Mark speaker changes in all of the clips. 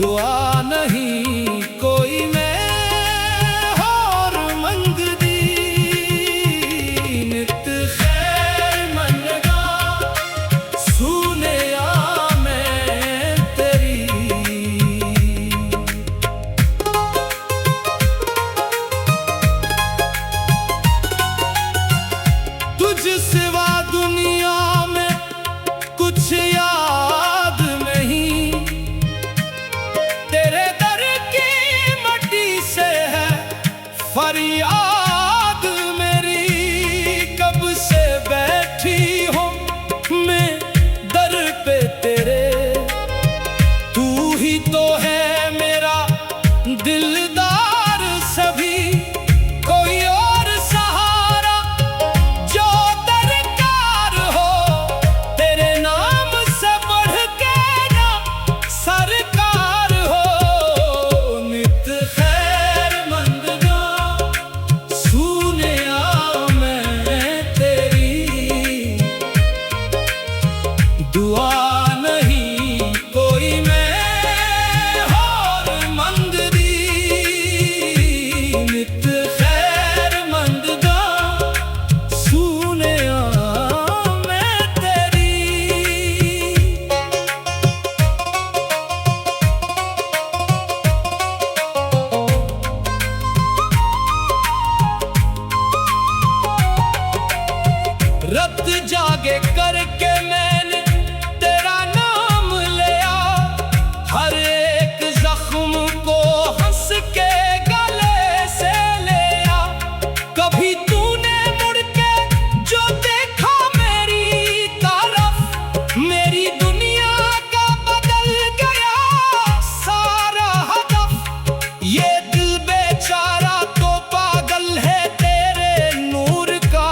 Speaker 1: दुआ नहीं कोई मैं होर मंगदी, नित खैर मनगा सुनिया मैं तेरी। तुझ सिवा दुनिया में कुछ याद नहीं, तेरे दर की मट्टी से है फरियाद मेरी। कब से बैठी हूँ मैं दर पे तेरे, तू ही तो है मेरा दिलदार सभी। कोई और सहारा जो दरकार हो, तेरे नाम से बढ़ के ना सरकार हो। नित खैर मंगदा सुनिया मैं तेरी, दुआ नहीं कोई मैं होर मंगदी, नित खैर मंगदा सुनिया मैं तेरी। रात जागे करके मैंने तेरा नाम लिया, हर एक जख्म को हंस के गले से लिया। कभी तूने मुड़ के जो देखा मेरी तरफ, मेरी दुनिया का बदल गया सारा हदफ। ये दिल बेचारा तो पागल है तेरे नूर का,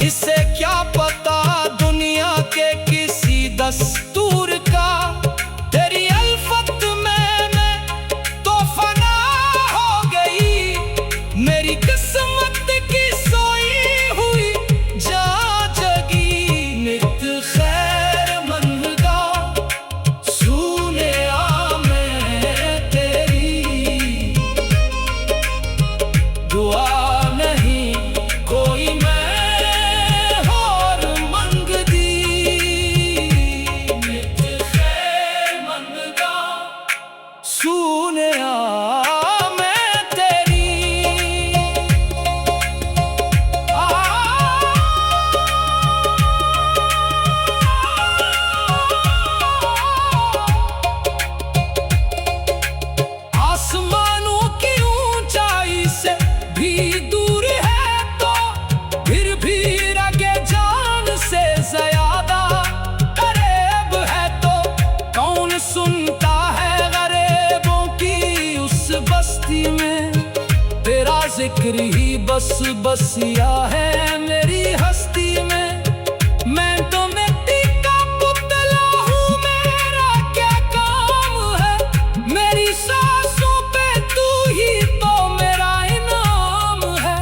Speaker 1: इसे क्या पता दुनिया के किसी दस्तूर का। तेरी अल्फत में मैं तो फना हो गई, मेरी किस्मत की सोई हुई जा जगी। नित खैर मनगा सुनिया मैं तेरी, दुआ नहीं कोई मैं होर मंगदी, नित खैर मनगा सुनिया मैं तेरी। आसमानों की ऊंचाई से भी दूर है तो फिर भी रगे जान से ज्यादा करीब है। तो कौन सुनता है गरीबों की उस बस्ती में, तेरा जिक्र ही बस बसिया है मेरी हस्ती में। मैं तो मिट्टी का पुतला हूँ, मेरा क्या काम है, मेरी सांसों पे तू ही तो मेरा इनाम है।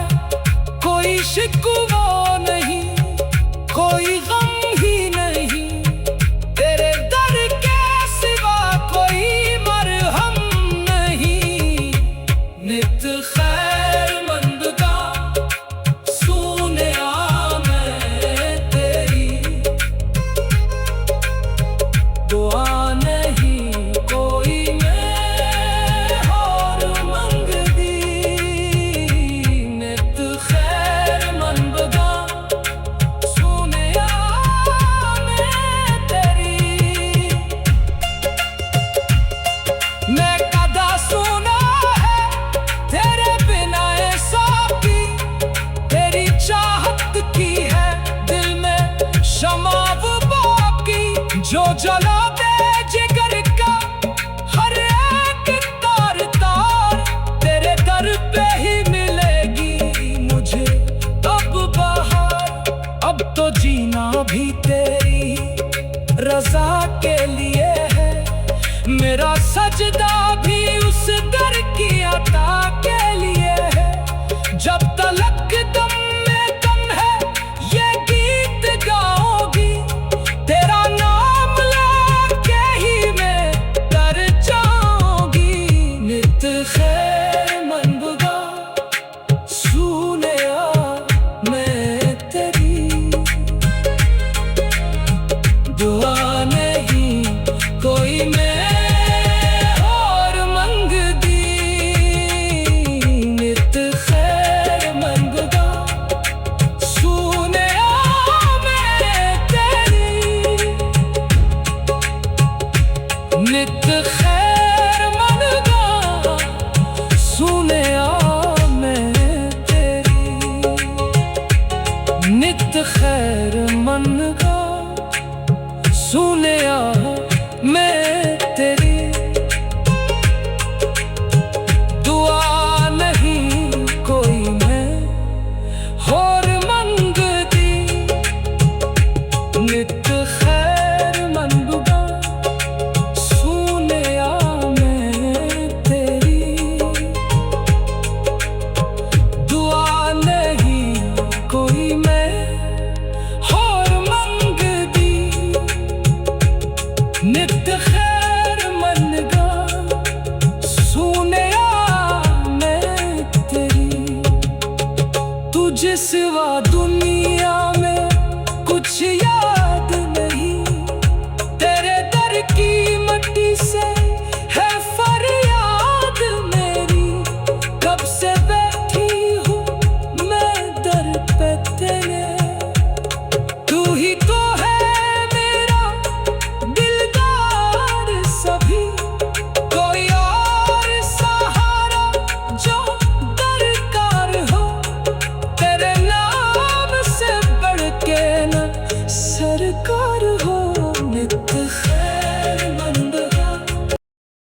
Speaker 1: कोई शिकवा नहीं, कोई गम ही नहीं, तेरे दर के सिवा कोई मरहम नहीं। नित खैर मंगदा सुनिया मैं तेरी, दुआ नहीं कोई मैं होर मंगदी, नित खैर मंगदा सुनिया मैं तेरी। मैं कदा सुना है तेरे बिना ए साकी, तेरी चाहत की है दिल में शमाव बाकी। जो जला दे जिगर का हर एक तार तार, तेरे दर पे ही मिलेगी मुझे अब बहार। अब तो जीना भी तेरी रजा के लिए है, मेरा सजदा भी उस दर की अता के लिए है। जब तलक दम में दम है ये गीत गाओगी, तेरा नाम लेके ही मैं तर जाऊं। नित खैर मनगा सुनिया मैं तेरी, नित खैर मनगा सुनिया मैं तेरी। दुआ नहीं कोई मैं होर मंगदी, नित खैर मनगा सुनिया मैं तेरी। दुआ नहीं कोई मैं होर मंगदी, नित खैर मनगा सुनिया मैं तेरी। तुझे सिवा दुनिया में कुछ याद नहीं, तेरे दर की मट्टी से है फरियाद मेरी। कब से बैठी हूँ मैं दर पे तेरे,